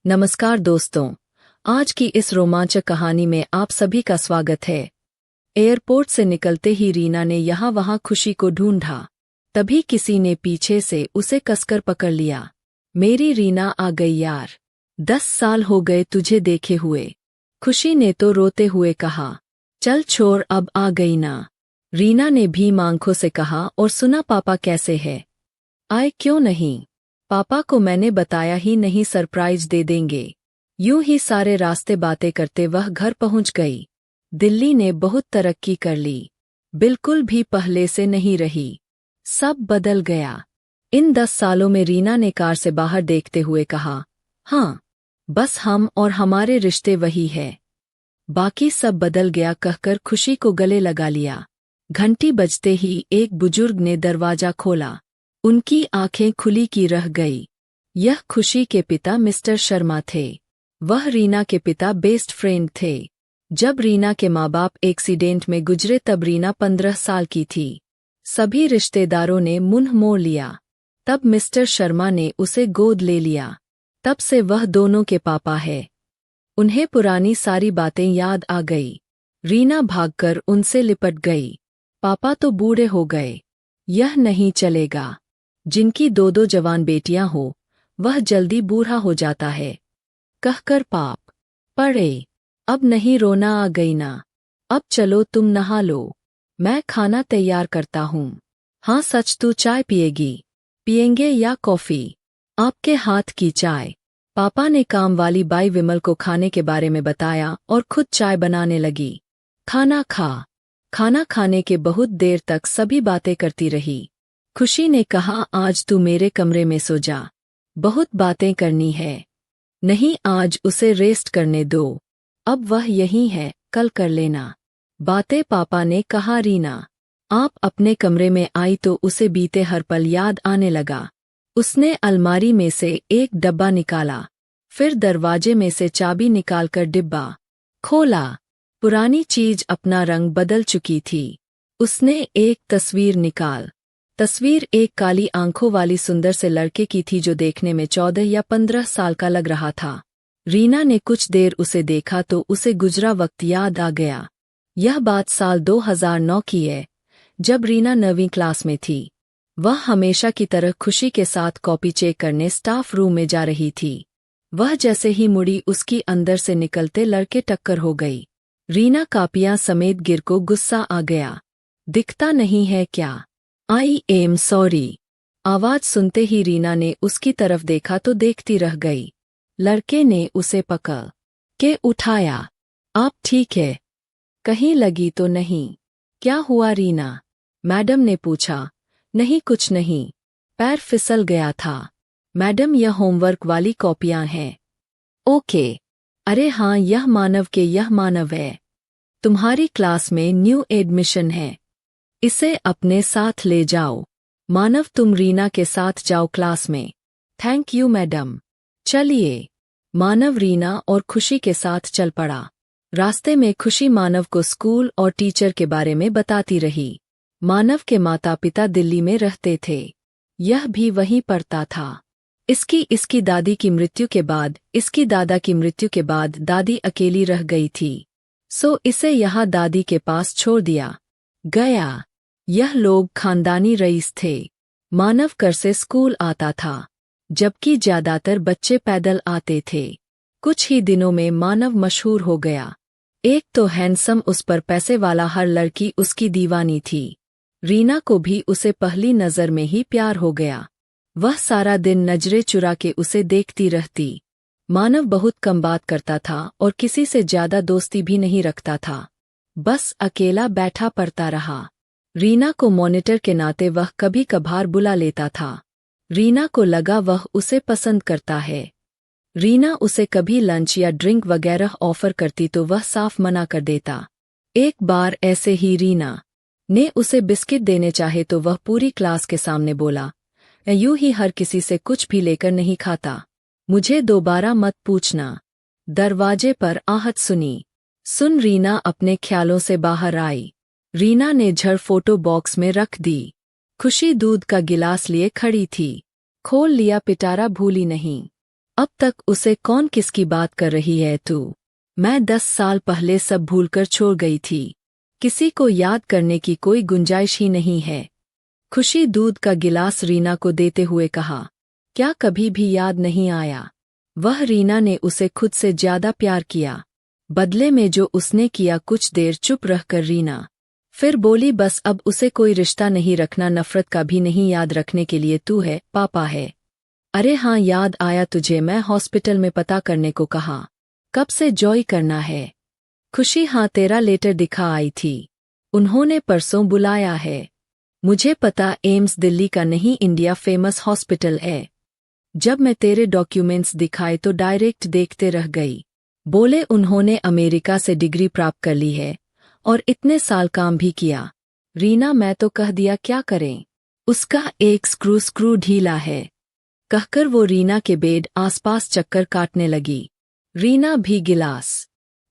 नमस्कार दोस्तों, आज की इस रोमांचक कहानी में आप सभी का स्वागत है। एयरपोर्ट से निकलते ही रीना ने यहाँ वहाँ खुशी को ढूंढा। तभी किसी ने पीछे से उसे कसकर पकड़ लिया। मेरी रीना आ गई यार, 10 साल हो गए तुझे देखे हुए। खुशी ने तो रोते हुए कहा, चल छोड़ अब आ गई ना। रीना ने भीम आंखों से कहा, और सुना पापा कैसे है? आए क्यों नहीं? पापा को मैंने बताया ही नहीं, सरप्राइज दे देंगे। यूं ही सारे रास्ते बातें करते वह घर पहुंच गई। दिल्ली ने बहुत तरक्की कर ली, बिल्कुल भी पहले से नहीं रही। सब बदल गया। इन 10 सालों में रीना ने कार से बाहर देखते हुए कहा, हाँ, बस हम और हमारे रिश्ते वही है, बाकी सब बदल गया कहकर खुशी को गले लगा लिया। घंटी बजते ही एक बुजुर्ग ने दरवाजा खोला। उनकी आंखें खुली की रह गई। यह खुशी के पिता मिस्टर शर्मा थे। वह रीना के पिता बेस्ट फ्रेंड थे। जब रीना के माँ बाप एक्सीडेंट में गुजरे तब रीना 15 साल की थी। सभी रिश्तेदारों ने मुंह मोड़ लिया। तब मिस्टर शर्मा ने उसे गोद ले लिया। तब से वह दोनों के पापा है। उन्हें पुरानी सारी बातें याद आ गई। रीना भागकर उनसे लिपट गई। पापा तो बूढ़े हो गए, यह नहीं चलेगा। जिनकी 2-2 जवान बेटियां हो, वह जल्दी बूढ़ा हो जाता है, कहकर पाप पड़े। अब नहीं रोना, आ गई ना। अब चलो तुम नहा लो, मैं खाना तैयार करता हूँ। हाँ सच, तू चाय पिएगी? पिएंगे या कॉफी? आपके हाथ की चाय। पापा ने काम वाली बाई विमल को खाने के बारे में बताया और खुद चाय बनाने लगी। खाना खा। खाना खाने के बहुत देर तक सभी बातें करती रही। खुशी ने कहा, आज तू मेरे कमरे में सो जा, बहुत बातें करनी है। नहीं, आज उसे रेस्ट करने दो, अब वह यहीं है, कल कर लेना बातें, पापा ने कहा। रीना आप अपने कमरे में आई तो उसे बीते हर पल याद आने लगा। उसने अलमारी में से एक डब्बा निकाला, फिर दरवाजे में से चाबी निकालकर डिब्बा खोला। पुरानी चीज अपना रंग बदल चुकी थी। उसने एक तस्वीर निकाल। तस्वीर एक काली आंखों वाली सुंदर से लड़के की थी जो देखने में 14 या 15 साल का लग रहा था। रीना ने कुछ देर उसे देखा तो उसे गुजरा वक्त याद आ गया। यह बात साल 2009 की है, जब रीना 9वीं क्लास में थी। वह हमेशा की तरह खुशी के साथ कॉपी चेक करने स्टाफ रूम में जा रही थी। वह जैसे ही मुड़ी, उसकी अंदर से निकलते लड़के टक्कर हो गई। रीना कापियां समेत गिर को गुस्सा आ गया। दिखता नहीं है क्या? I am sorry. आवाज सुनते ही रीना ने उसकी तरफ देखा तो देखती रह गई। लड़के ने उसे पकड़ के उठाया। आप ठीक है? कहीं लगी तो नहीं? क्या हुआ रीना? मैडम ने पूछा। नहीं कुछ नहीं, पैर फिसल गया था। मैडम यह होमवर्क वाली कॉपियां हैं। ओके। अरे हाँ, यह मानव है। तुम्हारी क्लास में न्यू एडमिशन है, इसे अपने साथ ले जाओ। मानव तुम रीना के साथ जाओ क्लास में। Thank you madam. चलिए। मानव रीना और खुशी के साथ चल पड़ा। रास्ते में खुशी मानव को स्कूल और टीचर के बारे में बताती रही। मानव के माता पिता दिल्ली में रहते थे, यह भी वहीं पढ़ता था। इसकी दादी की मृत्यु के बाद, इसकी दादा की मृत्यु के बाद दादी अकेली रह गई थी, सो इसे यहाँ दादी के पास छोड़ दिया गया। यह लोग खानदानी रईस थे। मानव कर से स्कूल आता था, जबकि ज्यादातर बच्चे पैदल आते थे। कुछ ही दिनों में मानव मशहूर हो गया। एक तो हैंडसम, उस पर पैसे वाला, हर लड़की उसकी दीवानी थी। रीना को भी उसे पहली नजर में ही प्यार हो गया। वह सारा दिन नजरें चुरा के उसे देखती रहती। मानव बहुत कम बात करता था और किसी से ज्यादा दोस्ती भी नहीं रखता था, बस अकेला बैठा पढ़ता रहा। रीना को मॉनिटर के नाते वह कभी कभार बुला लेता था। रीना को लगा वह उसे पसंद करता है। रीना उसे कभी लंच या ड्रिंक वगैरह ऑफर करती तो वह साफ मना कर देता। एक बार ऐसे ही रीना ने उसे बिस्किट देने चाहे तो वह पूरी क्लास के सामने बोला, यूं ही हर किसी से कुछ भी लेकर नहीं खाता, मुझे दोबारा मत पूछना। दरवाजे पर आहट सुनी। सुन रीना अपने ख्यालों से बाहर आई। रीना ने झड़ फोटो बॉक्स में रख दी। खुशी दूध का गिलास लिए खड़ी थी। खोल लिया, पिटारा भूली नहीं। अब तक उसे कौन किसकी बात कर रही है तू? मैं 10 साल पहले सब भूलकर छोड़ गई थी। किसी को याद करने की कोई गुंजाइश ही नहीं है। खुशी दूध का गिलास रीना को देते हुए कहा। क्या कभी भी याद नहीं आया? वह रीना ने उसे खुद से ज्यादा प्यार किया। बदले में जो उसने किया, कुछ देर चुप रहकर रीना फिर बोली, बस अब उसे कोई रिश्ता नहीं रखना, नफरत का भी नहीं, याद रखने के लिए तू है, पापा है। अरे हाँ, याद आया तुझे, मैं हॉस्पिटल में पता करने को कहा। कब से जॉय करना है? खुशी, हाँ, तेरा लेटर दिखा आई थी। उन्होंने परसों बुलाया है। मुझे पता, एम्स दिल्ली का नहीं, इंडिया फेमस हॉस्पिटल है। जब मैं तेरे डॉक्यूमेंट्स दिखाए तो डायरेक्ट देखते रह गई। बोले उन्होंने अमेरिका से डिग्री प्राप्त कर ली है और इतने साल काम भी किया। रीना, मैं तो कह दिया, क्या करें? उसका एक स्क्रू ढीला है, कहकर वो रीना के बेड आसपास चक्कर काटने लगी। रीना भी गिलास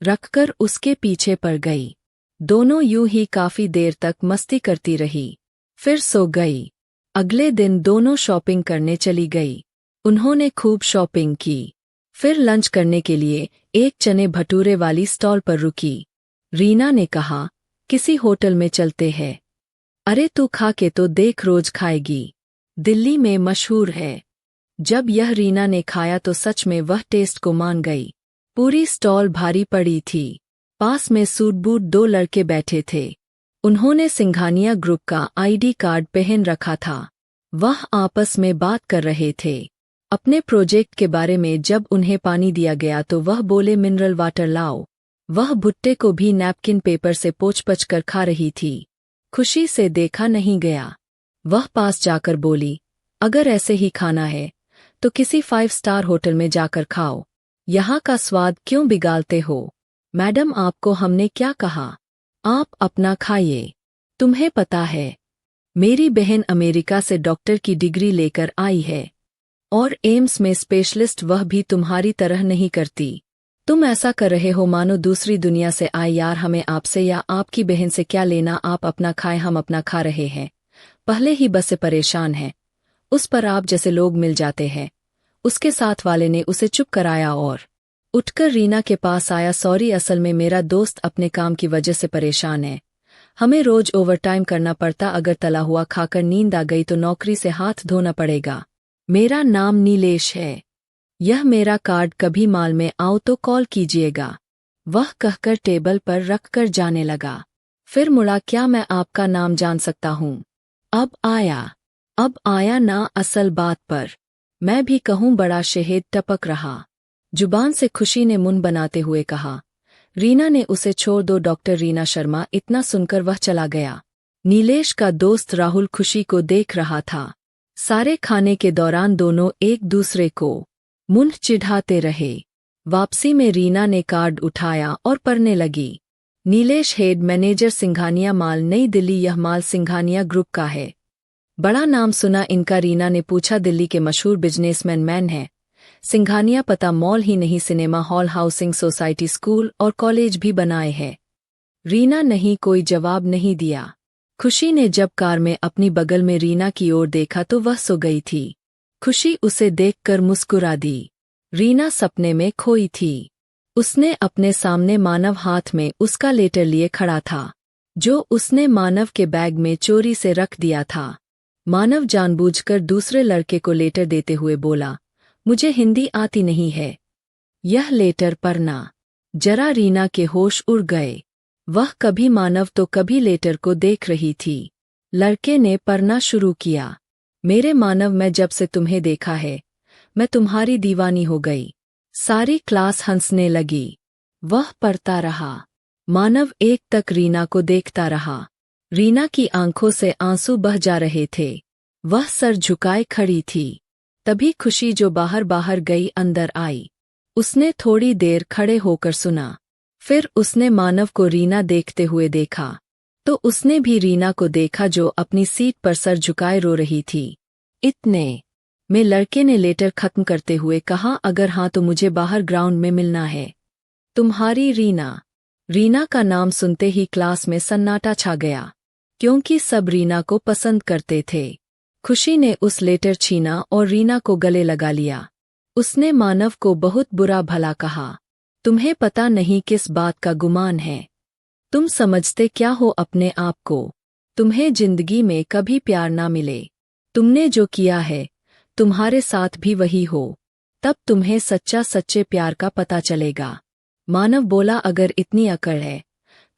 रखकर उसके पीछे पड़ गई। दोनों यूं ही काफी देर तक मस्ती करती रही, फिर सो गई। अगले दिन दोनों शॉपिंग करने चली गई। उन्होंने खूब शॉपिंग की, फिर लंच करने के लिए एक चने भटूरे वाली स्टॉल पर रुकी। रीना ने कहा, किसी होटल में चलते हैं। अरे तू खा के तो देख, रोज खाएगी, दिल्ली में मशहूर है। जब यह रीना ने खाया तो सच में वह टेस्ट को मान गई। पूरी स्टॉल भारी पड़ी थी। पास में सूट बूट 2 लड़के बैठे थे। उन्होंने सिंघानिया ग्रुप का आईडी कार्ड पहन रखा था। वह आपस में बात कर रहे थे अपने प्रोजेक्ट के बारे में। जब उन्हें पानी दिया गया तो वह बोले, मिनरल वाटर लाओ। वह भुट्टे को भी नैपकिन पेपर से पोंछ कर खा रही थी। खुशी से देखा नहीं गया। वह पास जाकर बोली, अगर ऐसे ही खाना है तो किसी 5 स्टार होटल में जाकर खाओ, यहाँ का स्वाद क्यों बिगाड़ते हो? मैडम, आपको हमने क्या कहा? आप अपना खाइए। तुम्हें पता है, मेरी बहन अमेरिका से डॉक्टर की डिग्री लेकर आई है और एम्स में स्पेशलिस्ट, वह भी तुम्हारी तरह नहीं करती। तुम ऐसा कर रहे हो मानो दूसरी दुनिया से आए। यार, हमें आपसे या आपकी बहन से क्या लेना? आप अपना खाएं, हम अपना खा रहे हैं। पहले ही बस से परेशान है, उस पर आप जैसे लोग मिल जाते हैं। उसके साथ वाले ने उसे चुप कराया और उठकर रीना के पास आया। सॉरी, असल में मेरा दोस्त अपने काम की वजह से परेशान है। हमें रोज ओवरटाइम करना पड़ता। अगर तला हुआ खाकर नींद आ गई तो नौकरी से हाथ धोना पड़ेगा। मेरा नाम नीलेश है। यह मेरा कार्ड, कभी माल में आओ तो कॉल कीजिएगा। वह कहकर टेबल पर रखकर जाने लगा। फिर मुड़ा, क्या मैं आपका नाम जान सकता हूँ? अब आया ना असल बात पर। मैं भी कहूँ, बड़ा शहद टपक रहा जुबान से। खुशी ने मुंह बनाते हुए कहा। रीना ने उसे छोड़ दो डॉक्टर रीना शर्मा। इतना सुनकर वह चला गया। नीलेश का दोस्त राहुल खुशी को देख रहा था। सारे खाने के दौरान दोनों एक दूसरे को मुंह चिढ़ाते रहे। वापसी में रीना ने कार्ड उठाया और पढ़ने लगी। नीलेश, हेड मैनेजर, सिंघानिया माल, नई दिल्ली। यह माल सिंघानिया ग्रुप का है। बड़ा नाम सुना इनका? रीना ने पूछा। दिल्ली के मशहूर बिजनेसमैन है। सिंघानिया पता मॉल ही नहीं, cinema hall, housing society, school और कॉलेज भी बनाए हैं। रीना नहीं, कोई जवाब नहीं दिया। खुशी ने जब कार में अपनी बगल में रीना की ओर देखा तो वह सो गई थी। खुशी उसे देखकर मुस्कुरा दी। रीना सपने में खोई थी। उसने अपने सामने मानव हाथ में उसका लेटर लिए खड़ा था, जो उसने मानव के बैग में चोरी से रख दिया था। मानव जानबूझकर दूसरे लड़के को लेटर देते हुए बोला, मुझे हिंदी आती नहीं है, यह लेटर पढ़ना। जरा रीना के होश उड़ गए। वह कभी मानव तो कभी लेटर को देख रही थी। लड़के ने पढ़ना शुरू किया। मेरे मानव, मैं जब से तुम्हें देखा है मैं तुम्हारी दीवानी हो गई। सारी क्लास हंसने लगी। वह पढ़ता रहा। मानव एक तक रीना को देखता रहा। रीना की आंखों से आंसू बह जा रहे थे। वह सर झुकाए खड़ी थी। तभी खुशी जो बाहर बाहर गई अंदर आई। उसने थोड़ी देर खड़े होकर सुना। फिर उसने मानव को रीना देखते हुए देखा तो उसने भी रीना को देखा जो अपनी सीट पर सर झुकाए रो रही थी। इतने में लड़के ने लेटर खत्म करते हुए कहा, अगर हाँ तो मुझे बाहर ग्राउंड में मिलना है। तुम्हारी रीना। रीना का नाम सुनते ही क्लास में सन्नाटा छा गया, क्योंकि सब रीना को पसंद करते थे। खुशी ने उस लेटर छीना और रीना को गले लगा लिया। उसने मानव को बहुत बुरा भला कहा। तुम्हें पता नहीं किस बात का गुमान है। तुम समझते क्या हो अपने आप को? तुम्हें जिंदगी में कभी प्यार ना मिले। तुमने जो किया है तुम्हारे साथ भी वही हो। तब तुम्हें सच्चे प्यार का पता चलेगा। मानव बोला, अगर इतनी अकड़ है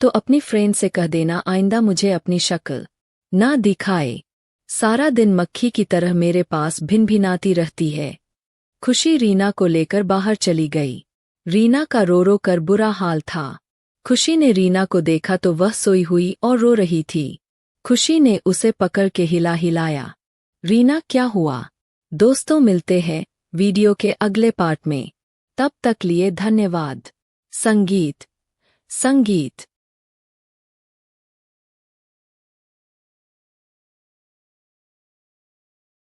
तो अपनी फ्रेंड से कह देना आइंदा मुझे अपनी शक्ल ना दिखाए। सारा दिन मक्खी की तरह मेरे पास भिनभिनाती रहती है। खुशी रीना को लेकर बाहर चली गई। रीना का रो रो कर बुरा हाल था। खुशी ने रीना को देखा तो वह सोई हुई और रो रही थी। खुशी ने उसे पकड़ के हिलाया। रीना, क्या हुआ? दोस्तों, मिलते हैं वीडियो के अगले पार्ट में। तब तक लिए धन्यवाद। संगीत।